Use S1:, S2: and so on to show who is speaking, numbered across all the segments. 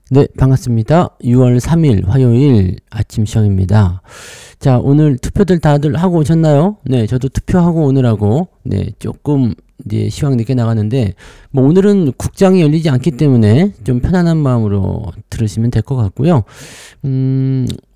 S1: 네, 반갑습니다. 6월 3일 화요일 아침 시험입니다. 자, 오늘 투표들 다들 하고 오셨나요? 네, 저도 투표하고 오느라고 조금 이제 시황 늦게 나가는데 뭐 오늘은 국장이 열리지 않기 때문에 좀 편안한 마음으로 들으시면 될 것 같고요.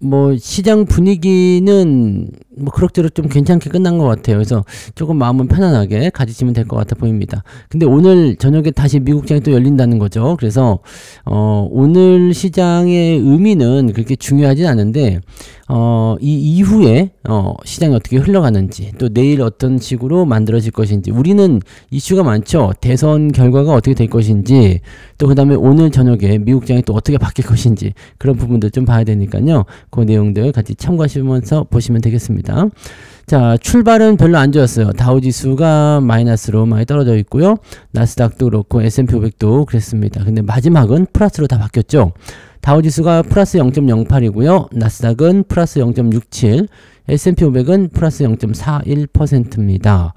S1: 뭐 시장 분위기는 뭐 그럭저럭 좀 괜찮게 끝난 것 같아요. 그래서 조금 마음은 편안하게 가지시면 될 것 같아 보입니다. 근데 오늘 저녁에 다시 미국장이 또 열린다는 거죠. 그래서 오늘 시장의 의미는 그렇게 중요하진 않은데 이 이후에 시장이 어떻게 흘러가는지, 또 내일 어떤 식으로 만들어질 것인지, 우리는 이슈가 많죠. 대선 결과가 어떻게 될 것인지, 또 그 다음에 오늘 저녁에 미국장이 또 어떻게 바뀔 것인지, 그런 부분들 좀 봐야 되니까요. 그 내용들 같이 참고하시면서 보시면 되겠습니다. 자, 출발은 별로 안 좋았어요. 다우지수가 마이너스로 많이 떨어져 있고요. 나스닥도 그렇고 S&P 500도 그랬습니다. 근데 마지막은 플러스로 다 바뀌었죠. 다우지수가 플러스 0.08이고요. 나스닥은 플러스 0.67, S&P 500은 플러스 0.41%입니다.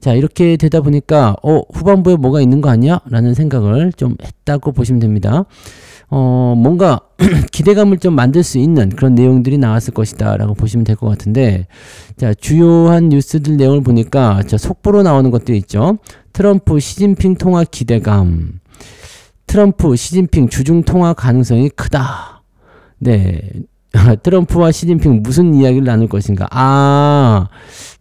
S1: 자, 이렇게 되다 보니까 후반부에 뭐가 있는 거 아니야? 라는 생각을 좀 했다고 보시면 됩니다. 뭔가 기대감을 좀 만들 수 있는 그런 내용들이 나왔을 것이다 라고 보시면 될 것 같은데, 자, 주요한 뉴스들 내용을 보니까 저 속보로 나오는 것들이 있죠. 트럼프 시진핑 통화 기대감, 트럼프 시진핑 주중 통화 가능성이 크다. 네. 트럼프와 시진핑 무슨 이야기를 나눌 것인가?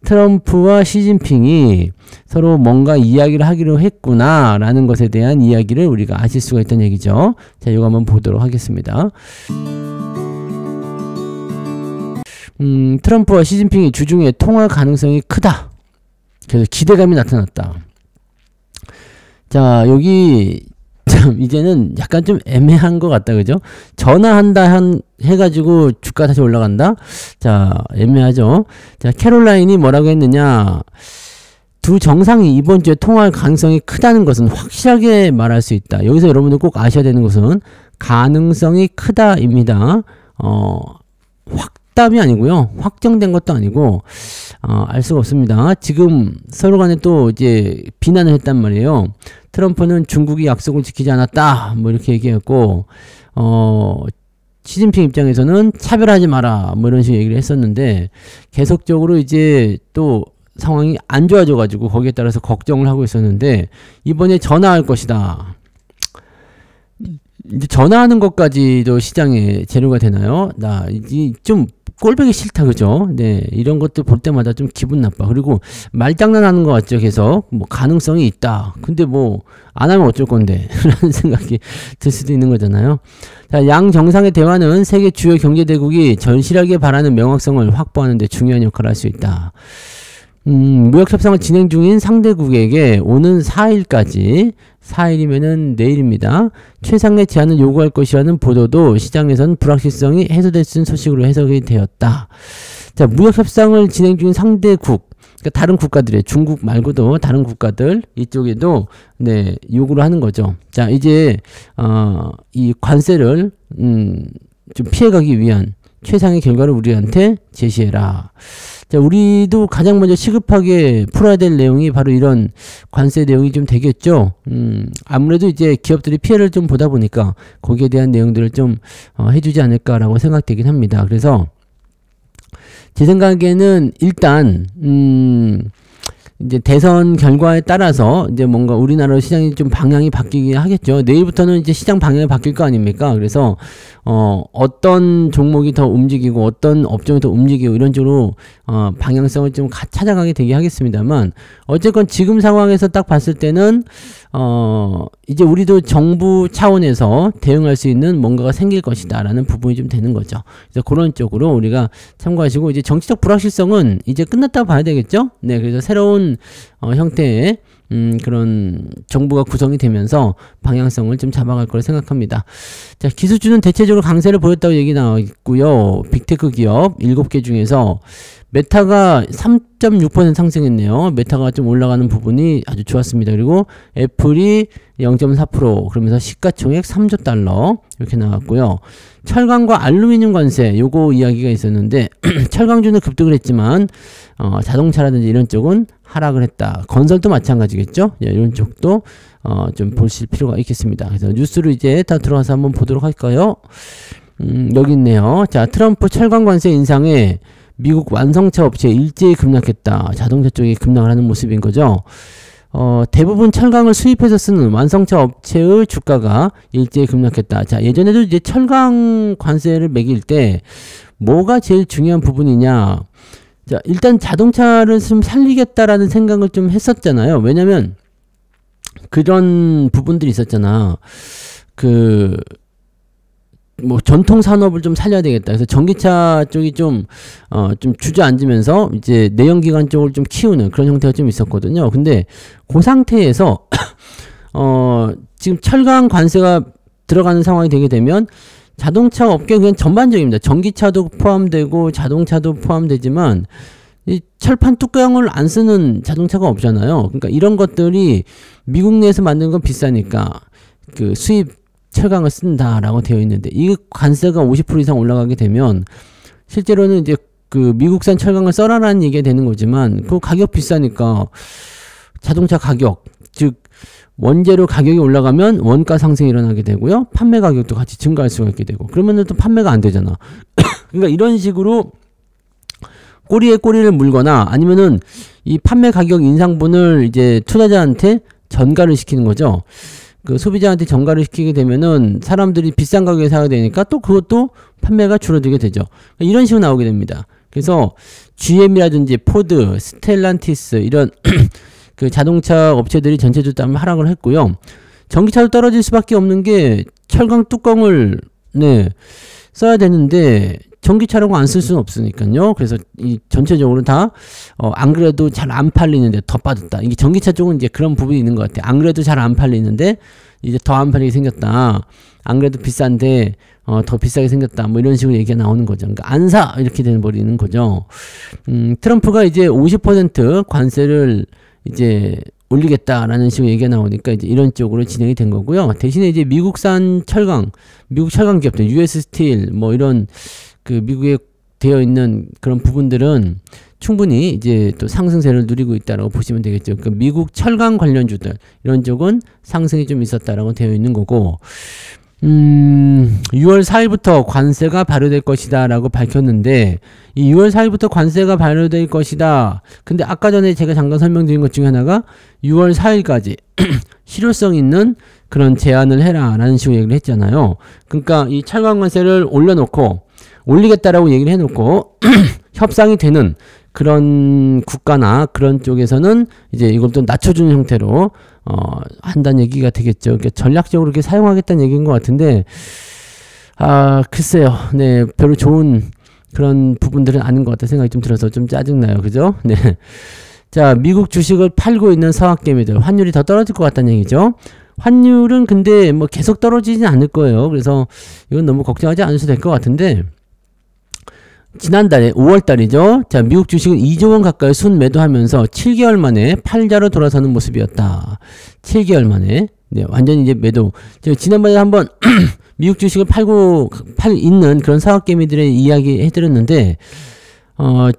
S1: 트럼프와 시진핑이 서로 뭔가 이야기를 하기로 했구나 라는 것에 대한 이야기를 우리가 아실 수가 있다는 얘기죠. 자, 이거 한번 보도록 하겠습니다. 트럼프와 시진핑이 주중에 통화 가능성이 크다. 그래서 기대감이 나타났다. 자, 여기 참 이제는 약간 좀 애매한 것 같다, 그죠? 전화한다 해가지고 주가 다시 올라간다? 자, 애매하죠? 자, 캐롤라인이 뭐라고 했느냐? 두 정상이 이번 주에 통화할 가능성이 크다는 것은 확실하게 말할 수 있다. 여기서 여러분들 꼭 아셔야 되는 것은 가능성이 크다입니다. 확답이 아니고요. 확정된 것도 아니고, 알 수가 없습니다. 지금 서로 간에 또 이제 비난을 했단 말이에요. 트럼프는 중국이 약속을 지키지 않았다. 뭐 이렇게 얘기했고, 시진핑 입장에서는 차별하지 마라. 뭐 이런 식으로 얘기를 했었는데, 계속적으로 이제 또 상황이 안 좋아져가지고 거기에 따라서 걱정을 하고 있었는데, 이번에 전화할 것이다. 이제 전화하는 것까지도 시장에 재료가 되나요? 나 이제 좀 꼴보기 싫다, 그죠? 네, 이런 것들 볼 때마다 좀 기분 나빠. 그리고 말장난하는 것 같죠, 계속. 뭐 가능성이 있다. 근데 뭐 안 하면 어쩔 건데 라는 생각이 들 수도 있는 거잖아요. 자, 양 정상의 대화는 세계 주요 경제대국이 절실하게 바라는 명확성을 확보하는 데 중요한 역할을 할 수 있다. 무역협상을 진행 중인 상대국에게 오는 4일까지, 4일이면은 내일입니다. 최상의 제안을 요구할 것이라는 보도도 시장에서는 불확실성이 해소될 수 있는 소식으로 해석이 되었다. 자, 무역협상을 진행 중인 상대국, 그러니까 다른 국가들의, 중국 말고도 다른 국가들 이쪽에도 요구를 하는 거죠. 자, 이제 이 관세를 좀 피해가기 위한 최상의 결과를 우리한테 제시해라. 자, 우리도 가장 먼저 시급하게 풀어야 될 내용이 바로 이런 관세 내용이 좀 되겠죠. 아무래도 이제 기업들이 피해를 좀 보다 보니까 거기에 대한 내용들을 좀 해주지 않을까라고 생각되긴 합니다. 그래서 제 생각에는 일단 이제 대선 결과에 따라서 이제 뭔가 우리나라 시장이 좀 방향이 바뀌긴 하겠죠. 내일부터는 이제 시장 방향이 바뀔 거 아닙니까? 그래서 어떤 종목이 더 움직이고 어떤 업종이 더 움직이고 이런 쪽으로 방향성을 좀 찾아가게 되게 하겠습니다만, 어쨌건 지금 상황에서 딱 봤을 때는 이제 우리도 정부 차원에서 대응할 수 있는 뭔가가 생길 것이다 라는 부분이 좀 되는 거죠. 그래서 그런 쪽으로 우리가 참고하시고, 이제 정치적 불확실성은 이제 끝났다고 봐야 되겠죠. 네, 그래서 새로운 형태의 그런 정부가 구성이 되면서 방향성을 좀 잡아갈 거라 생각합니다. 자, 기술주는 대체적으로 강세를 보였다고 얘기 나와 있고요. 빅테크 기업 7개 중에서 메타가 3.6% 상승했네요. 메타가 좀 올라가는 부분이 아주 좋았습니다. 그리고 애플이 0.4% 그러면서 시가총액 3조 달러 이렇게 나왔고요. 철강과 알루미늄 관세 요거 이야기가 있었는데 철강주는 급등을 했지만 자동차라든지 이런 쪽은 하락을 했다. 건설도 마찬가지겠죠. 이런 쪽도 좀 보실 필요가 있겠습니다. 그래서 뉴스를 이제 다 들어가서 한번 보도록 할까요? 여기 있네요. 자, 트럼프 철강 관세 인상에 미국 완성차 업체 일제히 급락했다. 자동차 쪽이 급락을 하는 모습인 거죠. 대부분 철강을 수입해서 쓰는 완성차 업체의 주가가 일제히 급락했다. 자, 예전에도 이제 철강 관세를 매길 때 뭐가 제일 중요한 부분이냐. 자, 일단 자동차를 좀 살리겠다라는 생각을 좀 했었잖아요. 왜냐면 그런 부분들이 있었잖아. 뭐 전통 산업을 좀 살려야 되겠다. 그래서 전기차 쪽이 좀 주저앉으면서 이제 내연기관 쪽을 좀 키우는 그런 형태가 좀 있었거든요. 근데 그 상태에서 지금 철강 관세가 들어가는 상황이 되게 되면 자동차 업계 그냥 전반적입니다. 전기차도 포함되고 자동차도 포함되지만 이 철판 뚜껑을 안 쓰는 자동차가 없잖아요. 그러니까 이런 것들이 미국 내에서 만든 건 비싸니까 그 수입 철강을 쓴다라고 되어 있는데 이 관세가 50% 이상 올라가게 되면 실제로는 이제 그 미국산 철강을 써라라는 얘기가 되는 거지만 그 가격 비싸니까 자동차 가격 즉 원재료 가격이 올라가면 원가 상승이 일어나게 되고요. 판매 가격도 같이 증가할 수가 있게 되고 그러면 또 판매가 안 되잖아. 그러니까 이런 식으로 꼬리에 꼬리를 물거나 아니면은 이 판매 가격 인상분을 이제 투자자한테 전가를 시키는 거죠. 그 소비자한테 전가를 시키게 되면은 사람들이 비싼 가격에 사게 되니까 또 그것도 판매가 줄어들게 되죠. 이런 식으로 나오게 됩니다. 그래서 GM이라든지 포드, 스텔란티스 이런 그 자동차 업체들이 전체적으로 하락을 했고요. 전기차도 떨어질 수밖에 없는 게 철강 뚜껑을 써야 되는데 전기차라고 안 쓸 수는 없으니까요. 그래서 이 전체적으로 다 안 그래도 잘 안 팔리는데 더 빠졌다. 이게 전기차 쪽은 이제 그런 부분이 있는 것 같아요. 안 그래도 잘 안 팔리는데 이제 더 안 팔리게 생겼다. 안 그래도 비싼데 더 비싸게 생겼다. 뭐 이런 식으로 얘기가 나오는 거죠. 그러니까 안 사 이렇게 돼버리는 거죠. 트럼프가 이제 50% 관세를 이제 올리겠다라는 식으로 얘기가 나오니까 이제 이런 쪽으로 진행이 된 거고요. 대신에 이제 미국산 철강, 미국 철강 기업들, US 스틸 뭐 이런 그 미국에 되어 있는 그런 부분들은 충분히 이제 또 상승세를 누리고 있다라고 보시면 되겠죠. 그러니까 미국 철강 관련주들 이런 쪽은 상승이 좀 있었다라고 되어 있는 거고 6월 4일부터 관세가 발효될 것이다 라고 밝혔는데 이 6월 4일부터 관세가 발효될 것이다. 근데 아까 전에 제가 잠깐 설명드린 것 중에 하나가 6월 4일까지 실효성 있는 그런 제안을 해라 라는 식으로 얘기를 했잖아요. 그러니까 이 철강 관세를 올리겠다라고 얘기를 해놓고 협상이 되는 그런 국가나 그런 쪽에서는 이제 이걸 또 낮춰주는 형태로 한다는 얘기가 되겠죠. 그러니까 전략적으로 이렇게 사용하겠다는 얘기인 것 같은데 글쎄요. 네, 별로 좋은 그런 부분들은 아닌 것 같다 생각이 좀 들어서 좀 짜증나요. 그죠? 네. 자, 미국 주식을 팔고 있는 서학개미들 환율이 더 떨어질 것 같다는 얘기죠. 환율은 근데 뭐 계속 떨어지진 않을 거예요. 그래서 이건 너무 걱정하지 않으셔도 될 것 같은데 지난달에 5월달이죠. 자, 미국 주식은 2조 원 가까이 순매도하면서 7개월 만에 팔자로 돌아서는 모습이었다. 7개월 만에. 네, 완전히 이제 매도. 제가 지난번에 한번 미국 주식을 있는 그런 사학개미들의 이야기 해드렸는데,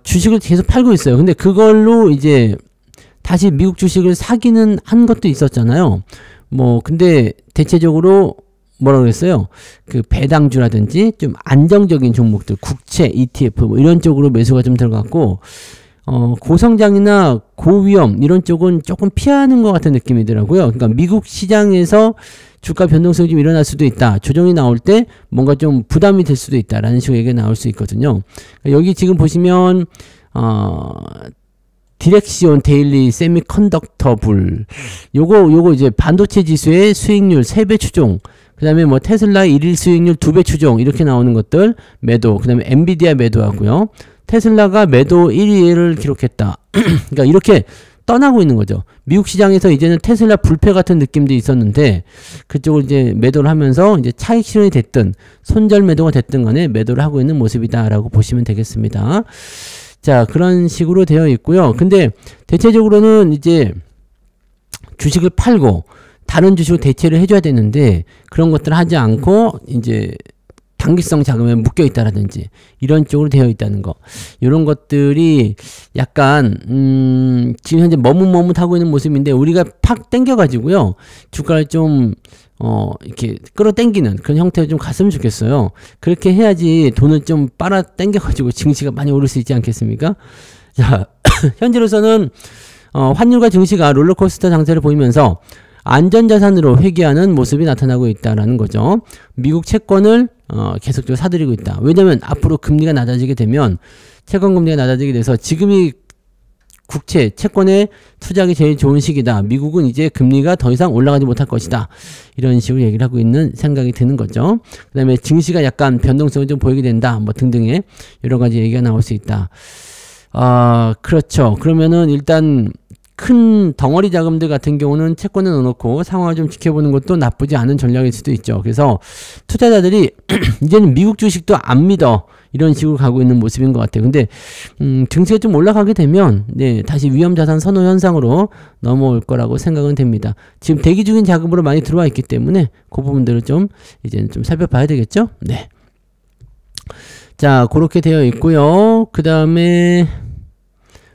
S1: 주식을 계속 팔고 있어요. 근데 그걸로 이제 다시 미국 주식을 사기는 한 것도 있었잖아요. 근데 대체적으로 뭐라 그랬어요? 그 배당주라든지 좀 안정적인 종목들, 국채, ETF 뭐 이런 쪽으로 매수가 좀 들어갔고, 고성장이나 고위험 이런 쪽은 조금 피하는 것 같은 느낌이더라고요. 그러니까 미국 시장에서 주가 변동성이 좀 일어날 수도 있다. 조정이 나올 때 뭔가 좀 부담이 될 수도 있다라는 식으로 얘기가 나올 수 있거든요. 여기 지금 보시면 디렉시온 데일리 세미컨덕터 불 요거 이제 반도체 지수의 수익률 3배 추종, 그 다음에 뭐 테슬라의 1일 수익률 2배 추종 이렇게 나오는 것들 매도, 그 다음에 엔비디아 매도하고요. 테슬라가 매도 1위를 기록했다. 그러니까 이렇게 떠나고 있는 거죠. 미국 시장에서 이제는 테슬라 불패 같은 느낌도 있었는데 그쪽을 이제 매도를 하면서 이제 차익 실현이 됐든 손절 매도가 됐든 간에 매도를 하고 있는 모습이다라고 보시면 되겠습니다. 자, 그런 식으로 되어 있고요. 근데 대체적으로는 이제 주식을 팔고 다른 주식으로 대체를 해줘야 되는데 그런 것들을 하지 않고 이제 단기성 자금에 묶여 있다라든지 이런 쪽으로 되어 있다는 거. 이런 것들이 약간 지금 현재 머뭇머뭇하고 있는 모습인데 우리가 팍 땡겨가지고요 주가를 좀 이렇게 끌어당기는 그런 형태로 좀 갔으면 좋겠어요. 그렇게 해야지 돈을 좀 빨아 당겨가지고 증시가 많이 오를 수 있지 않겠습니까? 자, 현재로서는 환율과 증시가 롤러코스터 장세를 보이면서 안전자산으로 회귀하는 모습이 나타나고 있다라는 거죠. 미국 채권을 계속적으로 사들이고 있다. 왜냐면 앞으로 금리가 낮아지게 되면 채권 금리가 낮아지게 돼서 지금이 국채, 채권에 투자하기 제일 좋은 시기다. 미국은 이제 금리가 더 이상 올라가지 못할 것이다. 이런 식으로 얘기를 하고 있는 생각이 드는 거죠. 그 다음에 증시가 약간 변동성을 좀 보이게 된다. 뭐 등등의 여러 가지 얘기가 나올 수 있다. 그렇죠. 그러면은 일단 큰 덩어리 자금들 같은 경우는 채권에 넣어놓고 상황을 좀 지켜보는 것도 나쁘지 않은 전략일 수도 있죠. 그래서 투자자들이 이제는 미국 주식도 안 믿어. 이런 식으로 가고 있는 모습인 것 같아요. 근데 증시가 좀 올라가게 되면 다시 위험자산 선호 현상으로 넘어올 거라고 생각은 됩니다. 지금 대기 중인 자금으로 많이 들어와 있기 때문에 그 부분들을 좀 이제는 좀 살펴봐야 되겠죠. 네. 자, 그렇게 되어 있고요. 그 다음에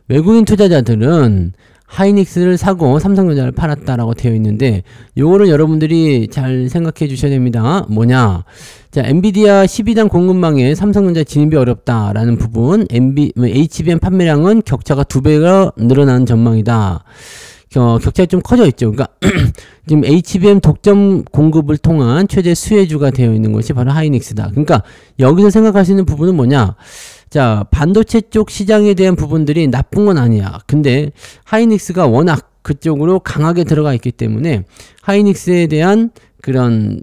S1: 외국인 투자자들은 하이닉스를 사고 삼성전자를 팔았다라고 되어 있는데 요거를 여러분들이 잘 생각해 주셔야 됩니다. 뭐냐? 자, 엔비디아 12단 공급망에 삼성전자 진입이 어렵다라는 부분, HBM 판매량은 격차가 2배가 늘어나는 전망이다. 격차가 좀 커져 있죠. 그러니까 지금 HBM 독점 공급을 통한 최대 수혜주가 되어 있는 것이 바로 하이닉스다. 그러니까 여기서 생각할 수 있는 부분은 뭐냐? 자, 반도체 쪽 시장에 대한 부분들이 나쁜 건 아니야. 근데 하이닉스가 워낙 그쪽으로 강하게 들어가 있기 때문에 하이닉스에 대한 그런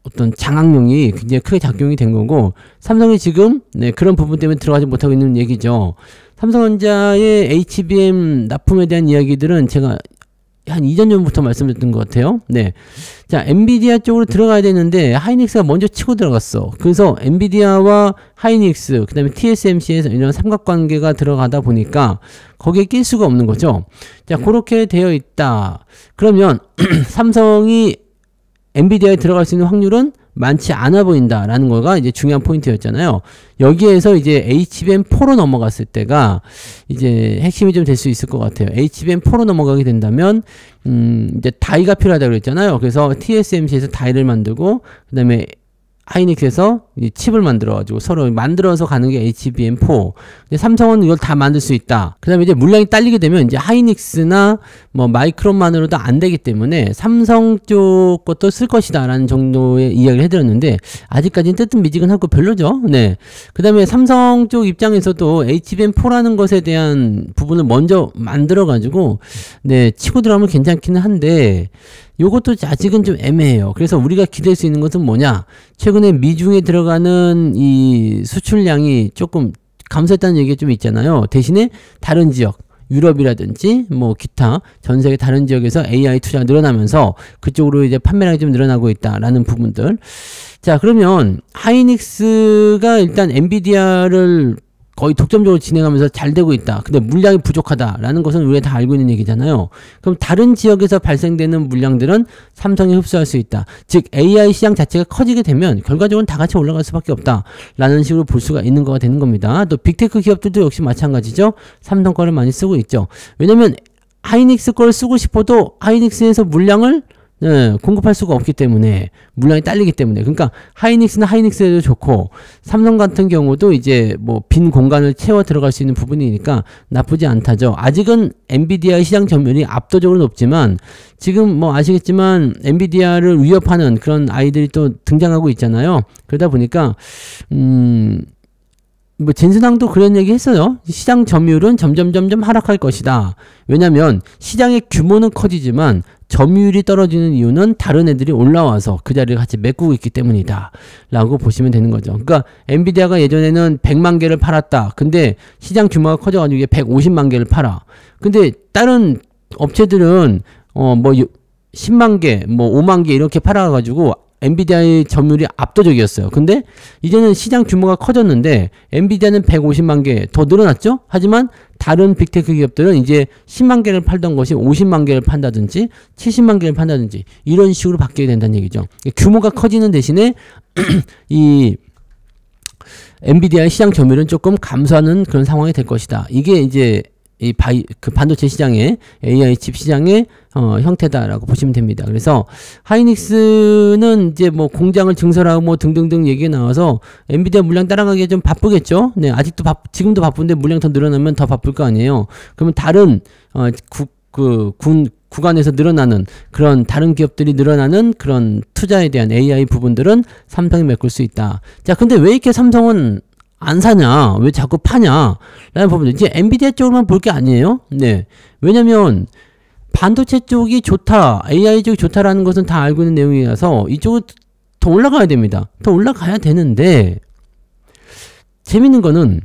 S1: 어떤 장악력이 굉장히 크게 작용이 된 거고 삼성이 지금 그런 부분 때문에 들어가지 못하고 있는 얘기죠. 삼성전자의 HBM 납품에 대한 이야기들은 제가 한 2년 전부터 말씀드렸던 것 같아요. 네. 자, 엔비디아 쪽으로 들어가야 되는데 하이닉스가 먼저 치고 들어갔어. 그래서 엔비디아와 하이닉스, 그 다음에 TSMC에서 이런 삼각관계가 들어가다 보니까 거기에 낄 수가 없는 거죠. 자, 그렇게 되어 있다. 그러면 삼성이 엔비디아에 들어갈 수 있는 확률은 많지 않아 보인다라는 거가 이제 중요한 포인트였잖아요. 여기에서 이제 HBM4로 넘어갔을 때가 이제 핵심이 좀 될 수 있을 것 같아요. HBM4로 넘어가게 된다면 이제 다이가 필요하다고 그랬잖아요. 그래서 TSMC에서 다이를 만들고 그다음에 하이닉스에서 칩을 만들어가지고 서로 만들어서 가는 게 HBM4. 근데 삼성은 이걸 다 만들 수 있다. 그 다음에 이제 물량이 딸리게 되면 이제 하이닉스나 뭐 마이크론만으로도 안 되기 때문에 삼성 쪽 것도 쓸 것이다. 라는 정도의 이야기를 해드렸는데 아직까지는 뜨뜻미지근하고 별로죠. 네. 그 다음에 삼성 쪽 입장에서도 HBM4라는 것에 대한 부분을 먼저 만들어가지고 네, 치고 들어가면 괜찮기는 한데 요것도 아직은 좀 애매해요. 그래서 우리가 기대할 수 있는 것은 뭐냐? 최근에 미중에 들어가는 이 수출량이 조금 감소했다는 얘기가 좀 있잖아요. 대신에 다른 지역, 유럽이라든지 뭐 기타 전 세계 다른 지역에서 AI 투자가 늘어나면서 그쪽으로 이제 판매량이 좀 늘어나고 있다라는 부분들. 자, 그러면 하이닉스가 일단 엔비디아를 거의 독점적으로 진행하면서 잘 되고 있다. 근데 물량이 부족하다라는 것은 우리가 다 알고 있는 얘기잖아요. 그럼 다른 지역에서 발생되는 물량들은 삼성이 흡수할 수 있다. 즉 AI 시장 자체가 커지게 되면 결과적으로는 다 같이 올라갈 수밖에 없다라는 식으로 볼 수가 있는 거가 되는 겁니다. 또 빅테크 기업들도 역시 마찬가지죠. 삼성 거를 많이 쓰고 있죠. 왜냐면 하이닉스 걸 쓰고 싶어도 하이닉스에서 물량을 공급할 수가 없기 때문에 물량이 딸리기 때문에 그러니까 하이닉스는 하이닉스에도 좋고 삼성 같은 경우도 이제 뭐 빈 공간을 채워 들어갈 수 있는 부분이니까 나쁘지 않다죠. 아직은 엔비디아의 시장 점유율이 압도적으로 높지만 지금 뭐 아시겠지만 엔비디아를 위협하는 그런 아이들이 또 등장하고 있잖아요. 그러다 보니까 뭐 젠슨항도 그런 얘기 했어요. 시장 점유율은 점점 하락할 것이다. 왜냐면 시장의 규모는 커지지만 점유율이 떨어지는 이유는 다른 애들이 올라와서 그 자리를 같이 메꾸고 있기 때문이다 라고 보시면 되는 거죠. 그러니까 엔비디아가 예전에는 100만 개를 팔았다. 근데 시장 규모가 커져가지고 이게 150만 개를 팔아. 근데 다른 업체들은 뭐 10만 개, 뭐 5만 개 이렇게 팔아가지고 엔비디아의 점유율이 압도적이었어요. 근데 이제는 시장 규모가 커졌는데 엔비디아는 150만 개 더 늘어났죠? 하지만 다른 빅테크 기업들은 이제 10만 개를 팔던 것이 50만 개를 판다든지 70만 개를 판다든지 이런 식으로 바뀌게 된다는 얘기죠. 규모가 커지는 대신에 이 엔비디아의 시장 점유율은 조금 감소하는 그런 상황이 될 것이다. 이게 이제 그 반도체 시장의 AI 칩 시장의 형태다라고 보시면 됩니다. 그래서 하이닉스는 이제 뭐 공장을 증설하고 뭐 등등등 얘기가 나와서 엔비디아 물량 따라가기에 좀 바쁘겠죠. 네, 아직도 지금도 바쁜데 물량 더 늘어나면 더 바쁠 거 아니에요. 그러면 다른 구간에서 늘어나는 그런 다른 기업들이 늘어나는 그런 투자에 대한 AI 부분들은 삼성이 메꿀 수 있다. 자, 근데 왜 이렇게 삼성은 안 사냐? 왜 자꾸 파냐? 라는 부분들. 이제 엔비디아 쪽으로만 볼 게 아니에요. 네. 왜냐면 반도체 쪽이 좋다, AI 쪽이 좋다라는 것은 다 알고 있는 내용이라서 이쪽은 더 올라가야 됩니다. 더 올라가야 되는데 재밌는 거는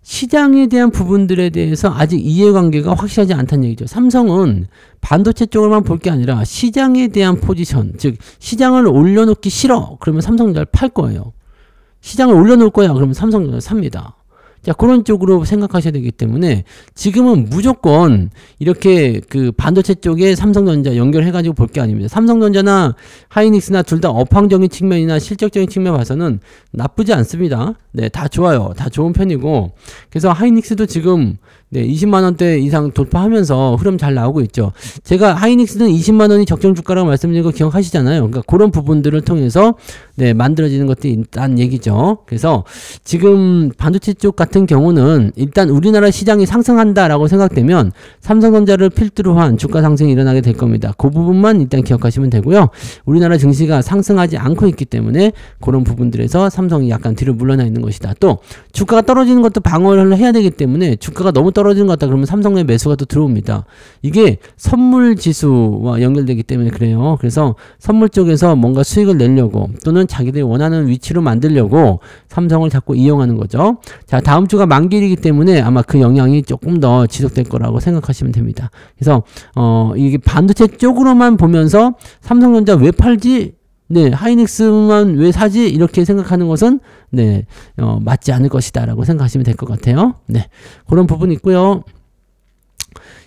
S1: 시장에 대한 부분들에 대해서 아직 이해관계가 확실하지 않다는 얘기죠. 삼성은 반도체 쪽으로만 볼 게 아니라 시장에 대한 포지션, 즉 시장을 올려놓기 싫어. 그러면 삼성전자를 팔 거예요. 시장을 올려놓을 거야. 그러면 삼성전자 삽니다. 자, 그런 쪽으로 생각하셔야 되기 때문에 지금은 무조건 이렇게 그 반도체 쪽에 삼성전자 연결해가지고 볼 게 아닙니다. 삼성전자나 하이닉스나 둘 다 업황적인 측면이나 실적적인 측면 봐서는 나쁘지 않습니다. 네, 다 좋아요. 다 좋은 편이고. 그래서 하이닉스도 지금 네, 20만원대 이상 돌파하면서 흐름 잘 나오고 있죠. 제가 하이닉스는 20만원이 적정 주가라고 말씀드린 거 기억하시잖아요. 그러니까 그런 부분들을 통해서 네, 만들어지는 것들이 있다는 얘기죠. 그래서 지금 반도체 쪽 같은 경우는 일단 우리나라 시장이 상승한다라고 생각되면 삼성전자를 필두로 한 주가 상승이 일어나게 될 겁니다. 그 부분만 일단 기억하시면 되고요. 우리나라 증시가 상승하지 않고 있기 때문에 그런 부분들에서 삼성이 약간 뒤로 물러나 있는 것이다. 또 주가가 떨어지는 것도 방어를 해야 되기 때문에 주가가 너무 떨어지는 것 같다 그러면 삼성의 매수가 또 들어옵니다. 이게 선물 지수와 연결되기 때문에 그래요. 그래서 선물 쪽에서 뭔가 수익을 내려고 또는 자기들이 원하는 위치로 만들려고 삼성을 자꾸 이용하는 거죠. 자, 다음 주가 만기이기 때문에 아마 그 영향이 조금 더 지속될 거라고 생각하시면 됩니다. 그래서 이게 반도체 쪽으로만 보면서 삼성전자 왜 팔지? 네, 하이닉스만 왜 사지? 이렇게 생각하는 것은 네, 맞지 않을 것이다 라고 생각하시면 될 것 같아요. 네, 그런 부분이 있고요.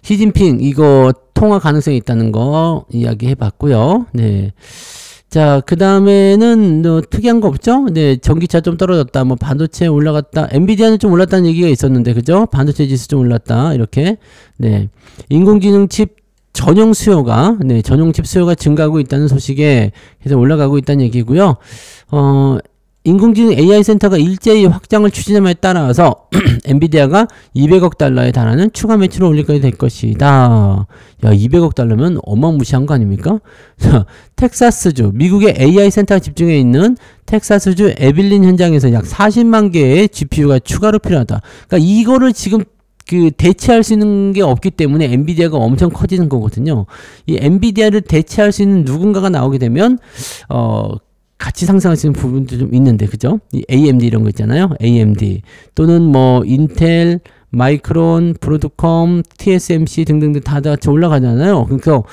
S1: 시진핑 이거 통화 가능성이 있다는 거 이야기해 봤고요. 네. 자, 그 다음에는 특이한 거 없죠? 네, 전기차 좀 떨어졌다, 뭐 반도체 올라갔다, 엔비디아는 좀 올랐다는 얘기가 있었는데, 그죠? 반도체 지수 좀 올랐다, 이렇게. 네, 인공지능 칩 전용 수요가, 네, 전용 칩 수요가 증가하고 있다는 소식에 해서 올라가고 있다는 얘기고요. 인공지능 AI 센터가 일제히 확장을 추진함에 따라서 엔비디아가 200억 달러에 달하는 추가 매출을 올릴 것이 될 것이다. 야, 200억 달러면 어마무시한 거 아닙니까? 자, 텍사스주, 미국의 AI 센터가 집중해 있는 텍사스주 에빌린 현장에서 약 40만 개의 GPU가 추가로 필요하다. 그러니까 이거를 지금 대체할 수 있는 게 없기 때문에 엔비디아가 엄청 커지는 거거든요. 이 엔비디아를 대체할 수 있는 누군가가 나오게 되면 같이 상승할 수 있는 부분도 좀 있는데, 그죠? 이 AMD 이런 거 있잖아요. AMD 또는 뭐 인텔, 마이크론, 브로드컴, TSMC 등등등 다 같이 올라가잖아요. 그래서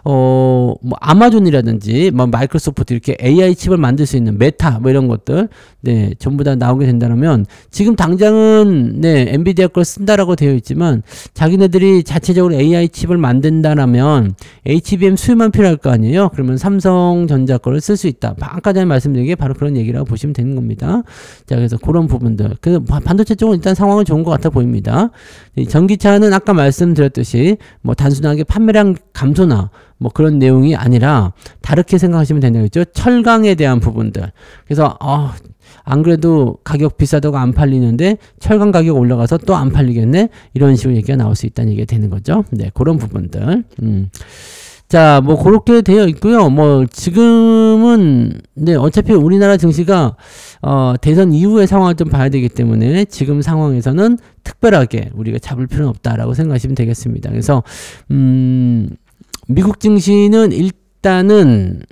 S1: 뭐 아마존이라든지 뭐 마이크로소프트 이렇게 AI 칩을 만들 수 있는 메타 뭐 이런 것들 네, 전부 다 나오게 된다면 지금 당장은 네, 엔비디아 걸 쓴다라고 되어 있지만 자기네들이 자체적으로 AI 칩을 만든다라면 HBM 수요만 필요할 거 아니에요. 그러면 삼성전자 거를 쓸 수 있다. 아까 전에 말씀드린 게 바로 그런 얘기라고 보시면 되는 겁니다. 자, 그래서 그런 부분들. 그 반도체 쪽은 일단 상황은 좋은 것 같아 보입니다. 전기차는 아까 말씀드렸듯이 뭐 단순하게 판매량 감소나 뭐 그런 내용이 아니라 다르게 생각하시면 된다겠죠. 철강에 대한 부분들. 그래서 안 그래도 가격 비싸다고 안 팔리는데 철강 가격 올라가서 또 안 팔리겠네. 이런 식으로 얘기가 나올 수 있다는 얘기가 되는 거죠. 네, 그런 부분들. 자, 뭐 그렇게 되어 있고요. 뭐 지금은 네, 어차피 우리나라 증시가 대선 이후의 상황을 좀 봐야 되기 때문에 지금 상황에서는 특별하게 우리가 잡을 필요는 없다라고 생각하시면 되겠습니다. 그래서 미국 증시는 일단은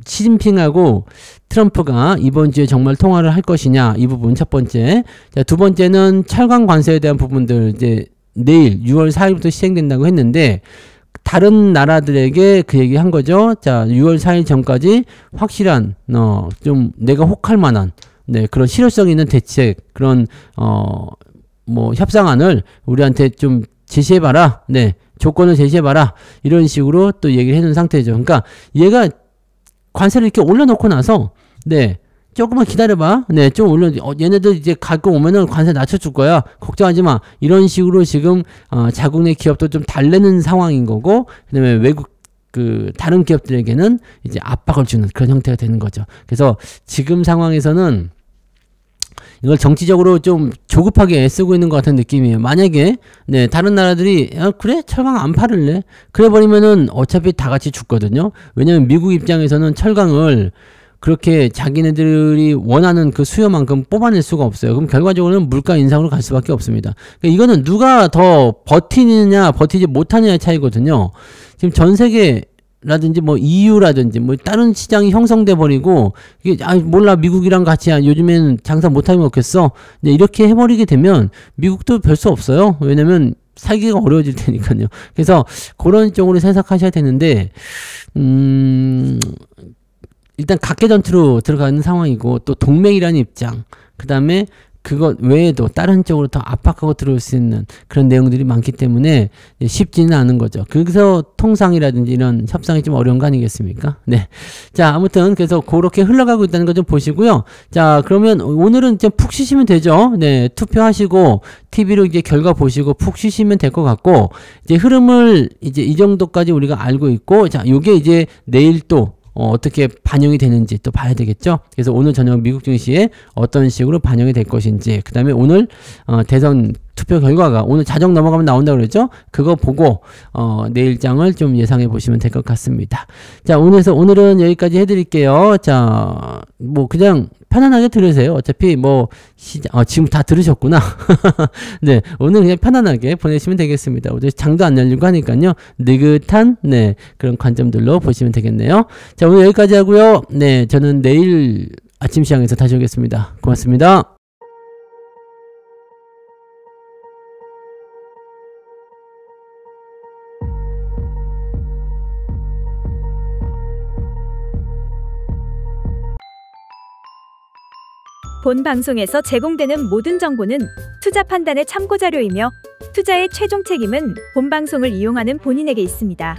S1: 시진핑하고 트럼프가 이번 주에 정말 통화를 할 것이냐, 이 부분 첫 번째. 자, 두 번째는 철강 관세에 대한 부분들 이제 내일 6월 4일부터 시행된다고 했는데 다른 나라들에게 그 얘기 한 거죠. 자, 6월 4일 전까지 확실한 좀 내가 혹할 만한 네, 그런 실효성 있는 대책, 그런 뭐 협상안을 우리한테 좀 제시해봐라. 네, 조건을 제시해봐라. 이런 식으로 또 얘기를 해놓은 상태죠. 그러니까 얘가 관세를 이렇게 올려놓고 나서 네, 조금만 기다려봐. 네, 좀 올려. 얘네들 이제 갖고 오면은 관세 낮춰줄 거야. 걱정하지 마. 이런 식으로 지금 자국 내 기업도 좀 달래는 상황인 거고, 그다음에 외국 다른 기업들에게는 이제 압박을 주는 그런 형태가 되는 거죠. 그래서 지금 상황에서는 이걸 정치적으로 좀 조급하게 애쓰고 있는 것 같은 느낌이에요. 만약에 네, 다른 나라들이 그래? 철강 안 팔을래? 그래 버리면은 어차피 다 같이 죽거든요. 왜냐면 미국 입장에서는 철강을 그렇게 자기네들이 원하는 그 수요만큼 뽑아낼 수가 없어요. 그럼 결과적으로는 물가 인상으로 갈 수밖에 없습니다. 그러니까 이거는 누가 더 버티느냐 버티지 못하느냐의 차이거든요. 지금 전 세계 라든지 뭐 EU라든지 뭐 다른 시장이 형성돼 버리고 이게 몰라 미국이랑 같이 요즘에는 장사 못하면 없겠어. 네, 이렇게 해버리게 되면 미국도 별 수 없어요. 왜냐면 살기가 어려워질 테니까요. 그래서 그런 쪽으로 생각하셔야 되는데 일단 각계 전투로 들어가는 상황이고 또 동맹이라는 입장 그 다음에 그것 외에도 다른 쪽으로 더 압박하고 들어올 수 있는 그런 내용들이 많기 때문에 쉽지는 않은 거죠. 그래서 통상이라든지 이런 협상이 좀 어려운 거 아니겠습니까? 네. 자, 아무튼 그래서 그렇게 흘러가고 있다는 거 좀 보시고요. 자, 그러면 오늘은 좀 푹 쉬시면 되죠. 네. 투표하시고 TV로 이제 결과 보시고 푹 쉬시면 될 것 같고 이제 흐름을 이제 이 정도까지 우리가 알고 있고 자, 요게 이제 내일 또 어떻게 반영이 되는지 또 봐야 되겠죠. 그래서 오늘 저녁 미국 증시에 어떤 식으로 반영이 될 것인지 그 다음에 오늘 대선 투표 결과가 오늘 자정 넘어가면 나온다고 그랬죠. 그거 보고 내일장을 좀 예상해 보시면 될 것 같습니다. 자, 오늘은 여기까지 해드릴게요. 자, 뭐 그냥 편안하게 들으세요. 어차피 뭐 지금 다 들으셨구나. 네, 오늘 그냥 편안하게 보내시면 되겠습니다. 오늘 장도 안 열리고 하니까요. 느긋한 네 그런 관점들로 보시면 되겠네요. 자, 오늘 여기까지 하고요. 네, 저는 내일 아침 시장에서 다시 오겠습니다. 고맙습니다.
S2: 본 방송에서 제공되는 모든 정보는 투자 판단의 참고 자료이며 투자의 최종 책임은 본 방송을 이용하는 본인에게 있습니다.